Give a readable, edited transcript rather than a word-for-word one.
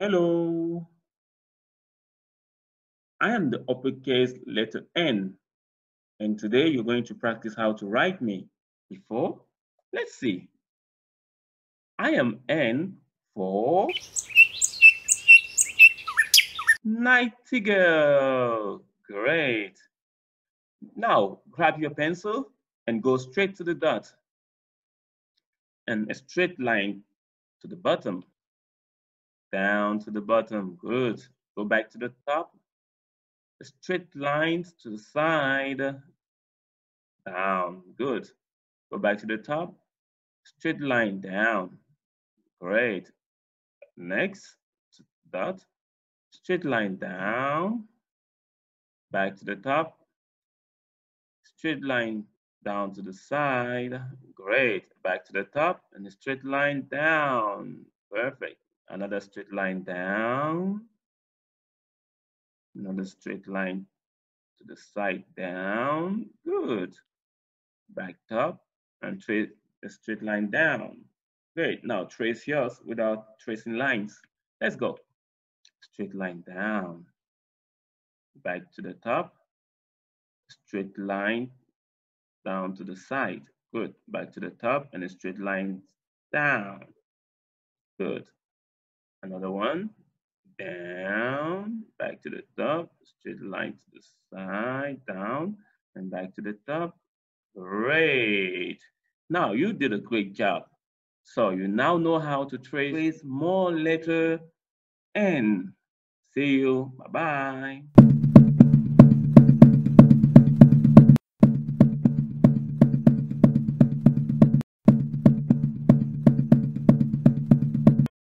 Hello, I am the uppercase letter N, and today you're going to practice how to write me. Before, let's see. I am N for Nightingale. Great. Now, grab your pencil and go straight to the dot and a straight line to the bottom, down to the bottom. Good. Go back to the top, straight lines to the side, down. Good. Go back to the top, straight line down. Great. Next, dot, straight line down, back to the top, straight line down to the side. Great. Back to the top and a straight line down. Perfect. Another straight line down, another straight line to the side down. Good. Back up and trace a straight line down. Great. Now trace yours without tracing lines. Let's go. Straight line down, back to the top, straight line down to the side. Good. Back to the top and a straight line down. Good. Another one. Down, back to the top, straight line to the side, down, and back to the top. Great. Now you did a great job. So you now know how to trace more letter N. See you. Bye-bye.